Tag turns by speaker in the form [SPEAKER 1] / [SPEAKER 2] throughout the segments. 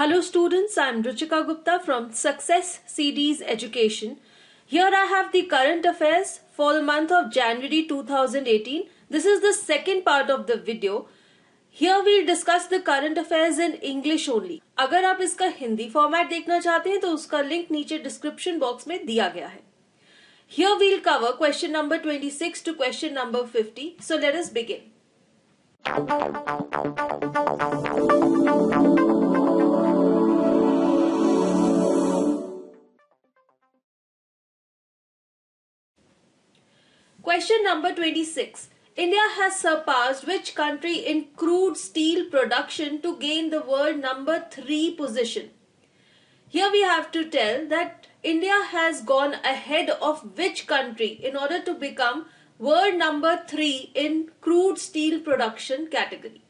[SPEAKER 1] Hello students, I am Ruchika Gupta from Success CDs Education. Here I have the current affairs for the month of January 2018. This is the second part of the video. Here we'll discuss the current affairs in English only. अगर आप इसका Hindi format देखना चाहते हैं तो उसका link नीचे description box में दिया गया है. Here we'll cover question number 26 to question number 50. So let us begin. Question number 26. India has surpassed which country in crude steel production to gain the world number 3 position? Here we have to tell that India has gone ahead of which country in order to become world number 3 in crude steel production category.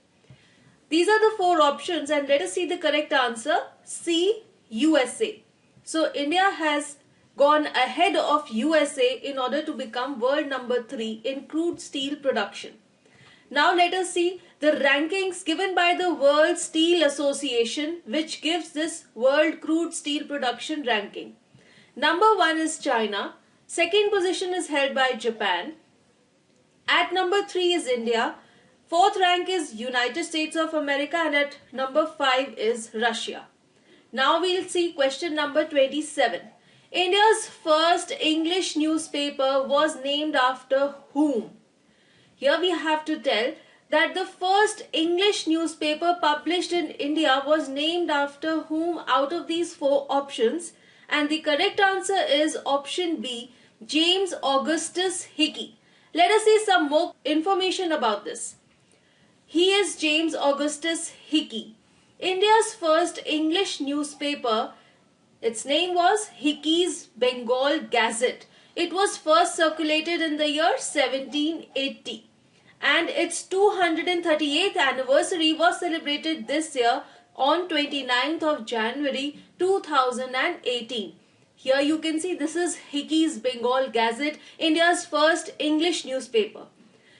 [SPEAKER 1] These are the 4 options and let us see the correct answer. C. USA. So India has gone ahead of USA in order to become world number 3 in crude steel production. Now let us see the rankings given by the World Steel Association, which gives this world crude steel production ranking. Number 1 is China. Second position is held by Japan. At number 3 is India. Fourth rank is United States of America, and at number 5 is Russia. Now we'll see question number 27. India's first English newspaper was named after whom? Here we have to tell that the first English newspaper published in India was named after whom out of these 4 options, and the correct answer is option B, James Augustus Hickey. Let us see some more information about this. He is James Augustus Hickey. India's first English newspaper, its name was Hickey's Bengal Gazette. It was first circulated in the year 1780 and its 238th anniversary was celebrated this year on 29th of January 2018. Here you can see this is Hickey's Bengal Gazette, India's first English newspaper.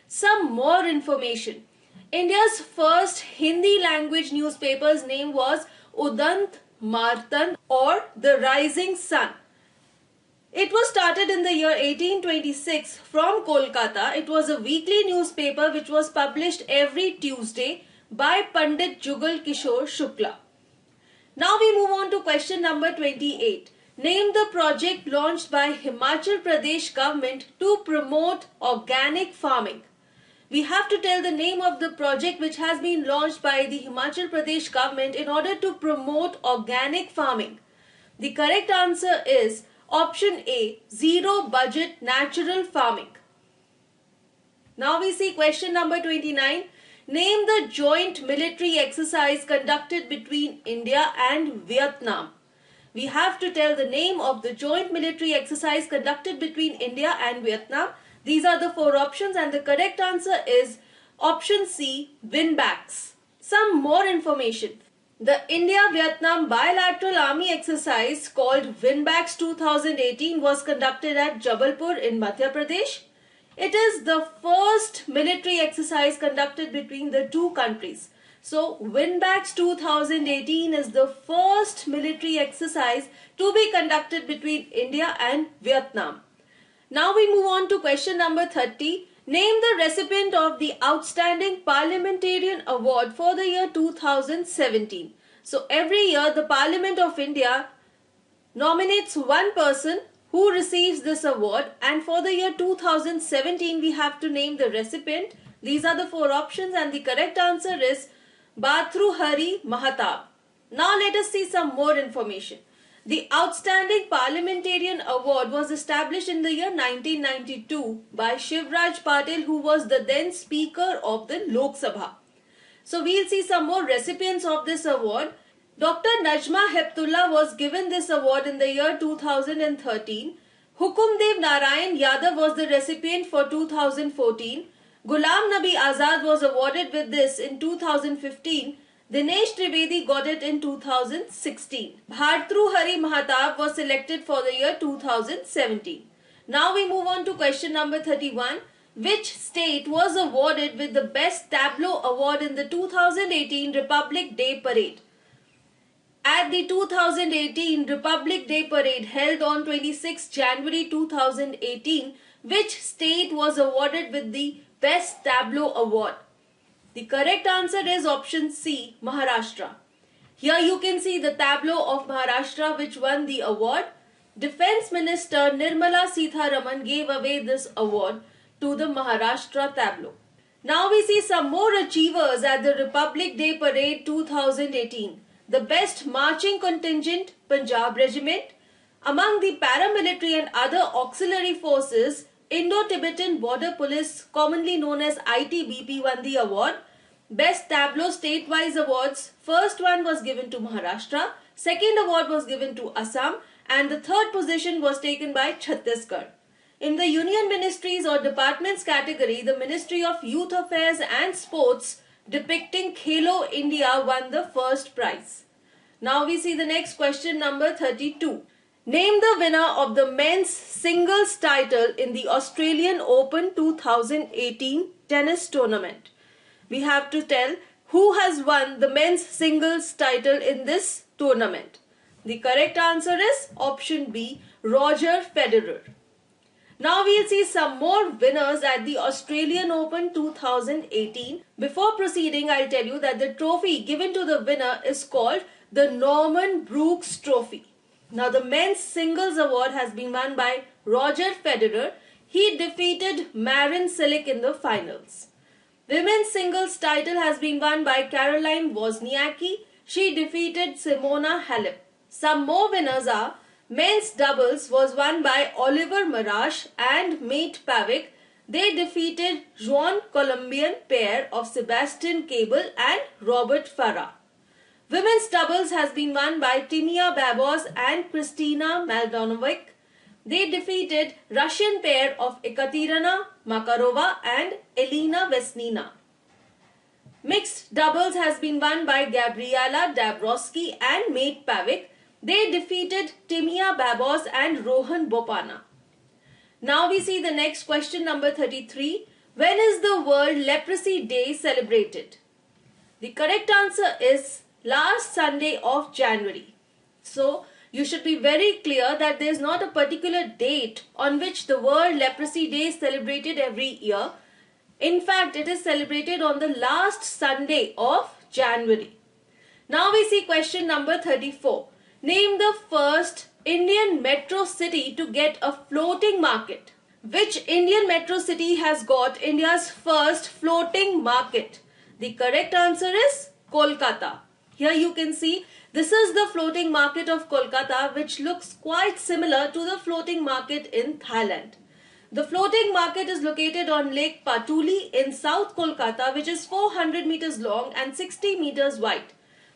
[SPEAKER 1] Some more information. India's first Hindi language newspaper's name was Udant Martan or The Rising Sun. It was started in the year 1826 from Kolkata. It was a weekly newspaper which was published every Tuesday by Pandit Jugal Kishore Shukla. Now we move on to question number 28. Name the project launched by Himachal Pradesh government to promote organic farming. We have to tell the name of the project which has been launched by the Himachal Pradesh government in order to promote organic farming. The correct answer is option A, zero budget natural farming. Now we see question number 29. Name the joint military exercise conducted between India and Vietnam. We have to tell the name of the joint military exercise conducted between India and Vietnam. These are the 4 options and the correct answer is option C, Winbacks. Some more information. The India-Vietnam bilateral army exercise called Winbacks 2018 was conducted at Jabalpur in Madhya Pradesh. It is the first military exercise conducted between the two countries. So Winbacks 2018 is the first military exercise to be conducted between India and Vietnam. Now we move on to question number 30. Name the recipient of the Outstanding Parliamentarian Award for the year 2017. So every year the Parliament of India nominates one person who receives this award, and for the year 2017 we have to name the recipient. These are the 4 options and the correct answer is Bhartrihari Mahatab. Now let us see some more information. The Outstanding Parliamentarian Award was established in the year 1992 by Shivraj Patil, who was the then Speaker of the Lok Sabha. So we'll see some more recipients of this award. Dr. Najma Heptullah was given this award in the year 2013. Hukumdev Narayan Yadav was the recipient for 2014. Ghulam Nabi Azad was awarded with this in 2015. Dinesh Trivedi got it in 2016. Bhartrihari Mahatab was selected for the year 2017. Now we move on to question number 31. Which state was awarded with the Best Tableau Award in the 2018 Republic Day Parade? at the 2018 Republic Day Parade held on 26 January 2018, which state was awarded with the Best Tableau Award? The correct answer is option C, Maharashtra. Here you can see the tableau of Maharashtra which won the award. Defence Minister Nirmala Sitharaman gave away this award to the Maharashtra tableau. Now we see some more achievers at the Republic Day Parade 2018. The best marching contingent, Punjab Regiment. Among the paramilitary and other auxiliary forces, Indo-Tibetan Border Police, commonly known as ITBP, won the award. Best Tableau state-wise awards, first one was given to Maharashtra, second award was given to Assam, and the third position was taken by Chhattisgarh. In the Union Ministries or Departments category, the Ministry of Youth Affairs and Sports depicting Khelo India won the first prize. Now we see the next question, number 32. Name the winner of the men's singles title in the Australian Open 2018 tennis tournament. We have to tell who has won the men's singles title in this tournament. The correct answer is option B, Roger Federer. Now we'll see some more winners at the Australian Open 2018. Before proceeding, I'll tell you that the trophy given to the winner is called the Norman Brooks Trophy. Now the men's singles award has been won by Roger Federer. He defeated Marin Cilic in the finals. Women's singles title has been won by Caroline Wozniacki. She defeated Simona Halep. Some more winners are: men's doubles was won by Oliver Marash and Mate Pavic. They defeated Juan-Colombian pair of Sebastian Cabel and Robert Farah. Women's doubles has been won by Timea Babos and Kristina Mladenovic. They defeated Russian pair of Ekaterina Makarova and Elena Vesnina. Mixed doubles has been won by Gabriela Dabrowski and Mate Pavic. They defeated Timea Babos and Rohan Bopana. Now we see the next question, number 33. When is the World Leprosy Day celebrated? The correct answer is last Sunday of January. So you should be very clear that there is not a particular date on which the World Leprosy Day is celebrated every year. In fact, it is celebrated on the last Sunday of January. Now we see question number 34. Name the first Indian metro city to get a floating market. Which Indian metro city has got India's first floating market? The correct answer is Kolkata. Here you can see this is the floating market of Kolkata, which looks quite similar to the floating market in Thailand. The floating market is located on Lake Patuli in South Kolkata, which is 400 meters long and 60 meters wide.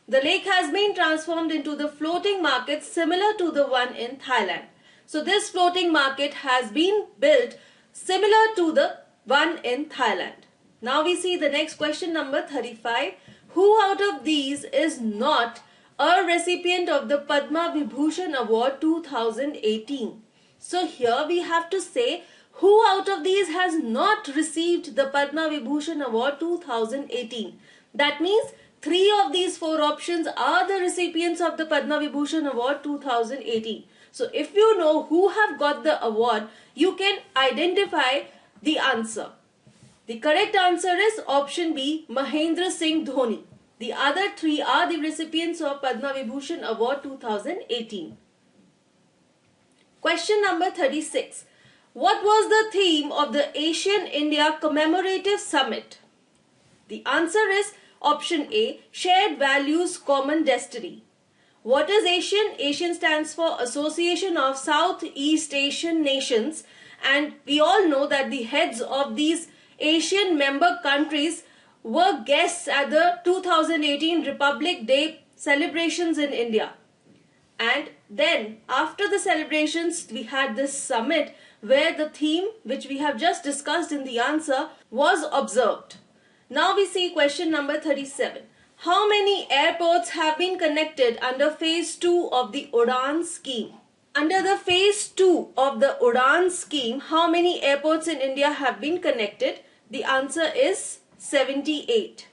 [SPEAKER 1] The lake has been transformed into the floating market similar to the one in Thailand. So this floating market has been built similar to the one in Thailand. Now we see the next question, number 35. Who out of these is not a recipient of the Padma Vibhushan Award 2018? So here we have to say who out of these has not received the Padma Vibhushan Award 2018. That means 3 of these 4 options are the recipients of the Padma Vibhushan Award 2018. So if you know who have got the award, you can identify the answer. The correct answer is option B, Mahendra Singh Dhoni. The other 3 are the recipients of Padma Vibhushan Award 2018. Question number 36. What was the theme of the Asian India Commemorative Summit? The answer is option A, Shared Values, Common Destiny. What is ASEAN? ASEAN stands for Association of Southeast Asian Nations, and we all know that the heads of these Asian member countries were guests at the 2018 Republic Day celebrations in India. And then after the celebrations, we had this summit where the theme, which we have just discussed in the answer, was observed. Now we see question number 37. How many airports have been connected under phase 2 of the UDAN scheme? Under the phase 2 of the UDAN scheme, how many airports in India have been connected? The answer is 78.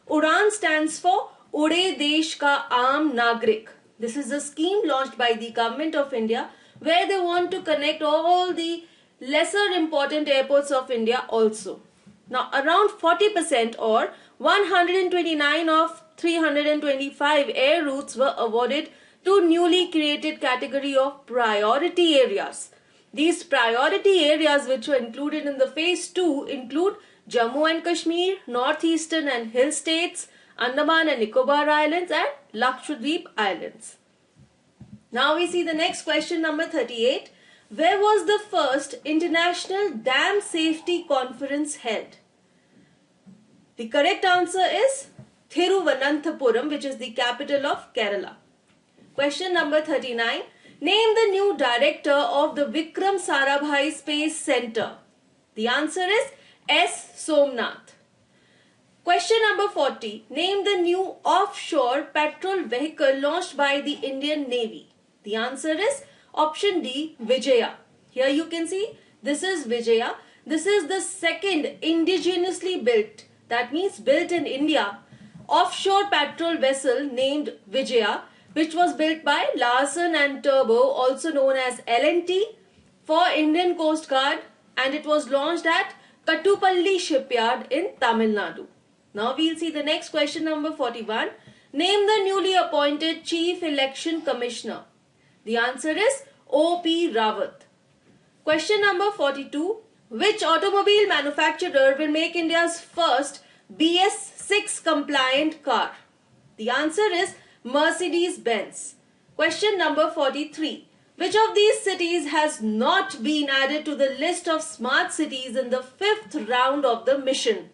[SPEAKER 1] UDAN stands for Ude Desh Ka Aam Nagrik. This is a scheme launched by the Government of India where they want to connect all the lesser important airports of India also. Now around 40% or 129 of 325 air routes were awarded to newly created category of priority areas. These priority areas which were included in the phase 2 include Jammu and Kashmir, Northeastern and Hill States, Andaman and Nicobar Islands and Lakshadweep Islands. Now we see the next question, number 38. Where was the first International Dam Safety Conference held? The correct answer is Thiruvananthapuram, which is the capital of Kerala. Question number 39. Name the new director of the Vikram Sarabhai Space Center. The answer is S. Somnath. Question number 40. Name the new offshore patrol vehicle launched by the Indian Navy. The answer is option D, Vijaya. Here you can see this is Vijaya. This is the second indigenously built, that means built in India, offshore patrol vessel named Vijaya, which was built by Larsen and Toubro, also known as L&T, for Indian Coast Guard, and it was launched at Kattupalli Shipyard in Tamil Nadu. Now we'll see the next question, number 41. Name the newly appointed Chief Election Commissioner. The answer is O.P. Rawat. Question number 42. Which automobile manufacturer will make India's first BS6 compliant car? The answer is Mercedes-Benz. Question number 43. Which of these cities has not been added to the list of smart cities in the 5th round of the mission?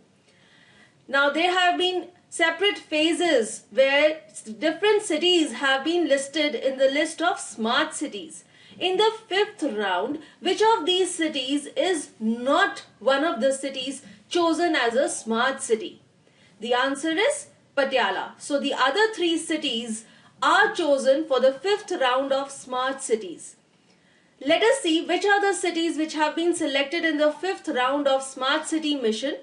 [SPEAKER 1] Now there have been separate phases where different cities have been listed in the list of smart cities. In the 5th round, which of these cities is not one of the cities chosen as a smart city? The answer is Patiala. So the other 3 cities are chosen for the 5th round of smart cities. Let us see which are the cities which have been selected in the 5th round of smart city mission.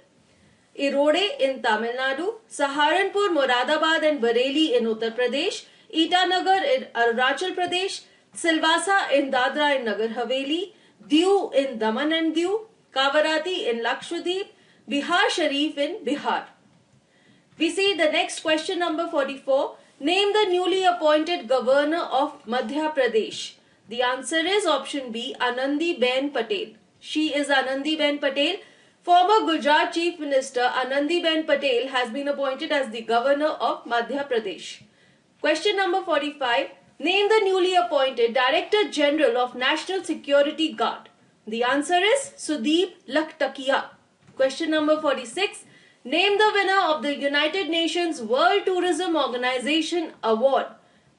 [SPEAKER 1] Erode in Tamil Nadu, Saharanpur, Moradabad and Bareilly in Uttar Pradesh, Itanagar in Arunachal Pradesh, Silvassa in Dadra and Nagar Haveli, Diu in Daman and Diu, Kavarati in Lakshadweep, Bihar Sharif in Bihar. We see the next question, number 44. Name the newly appointed governor of Madhya Pradesh. The answer is option B, Anandiben Patel. She is Anandiben Patel. Former Gujarat Chief Minister Anandiben Patel has been appointed as the governor of Madhya Pradesh. Question number 45. Name the newly appointed Director General of National Security Guard. The answer is Sudeep Lakhtakia. Question number 46. Name the winner of the United Nations World Tourism Organization Award.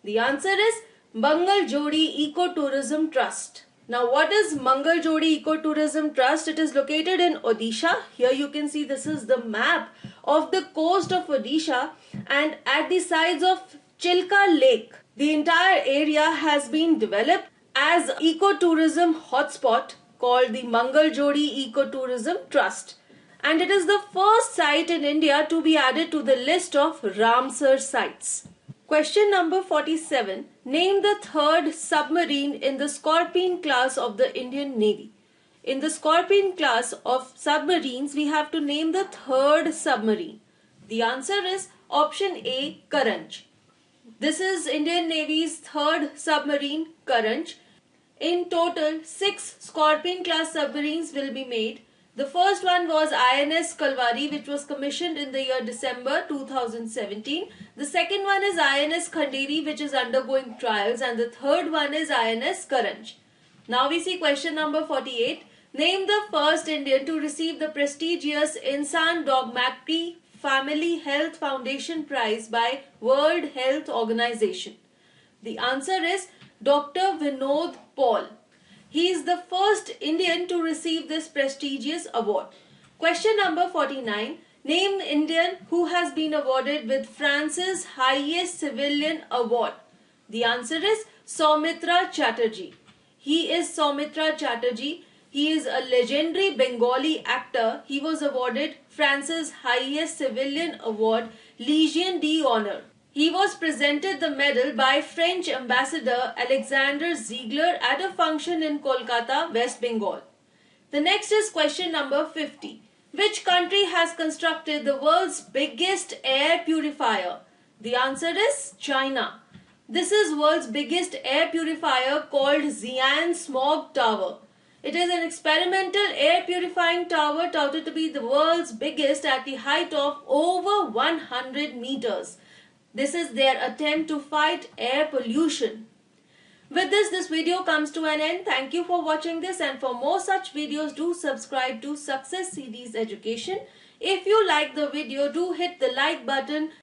[SPEAKER 1] The answer is Mangal Jodi Ecotourism Trust. Now what is Mangal Jodi Ecotourism Trust? It is located in Odisha. Here you can see this is the map of the coast of Odisha, and at the sides of Chilka Lake, the entire area has been developed as ecotourism hotspot called the Mangal Jodi Ecotourism Trust. And it is the first site in India to be added to the list of Ramsar sites. Question number 47. Name the third submarine in the Scorpene class of the Indian Navy. In the Scorpene class of submarines, we have to name the third submarine. The answer is option A, Karanj. This is Indian Navy's third submarine, Karanj. In total, 6 Scorpene class submarines will be made. The first one was INS Kalvari, which was commissioned in the year December 2017. The second one is INS Khanderi, which is undergoing trials, and the third one is INS Karanj. Now we see question number 48. Name the first Indian to receive the prestigious Insan Dogmati Family Health Foundation Prize by World Health Organization. The answer is Dr. Vinod Paul. He is the first Indian to receive this prestigious award. Question number 49. Name the Indian who has been awarded with France's highest civilian award. The answer is Soumitra Chatterjee. He is Soumitra Chatterjee. He is a legendary Bengali actor. He was awarded France's highest civilian award, Legion d'Honneur. He was presented the medal by French Ambassador Alexander Ziegler at a function in Kolkata, West Bengal. The next is question number 50. Which country has constructed the world's biggest air purifier? The answer is China. This is world's biggest air purifier called Xi'an Smog Tower. It is an experimental air purifying tower touted to be the world's biggest at the height of over 100 meters. This is their attempt to fight air pollution. With this video comes to an end. Thank you for watching this, and for more such videos, do subscribe to Success Series Education. If you like the video, do hit the like button.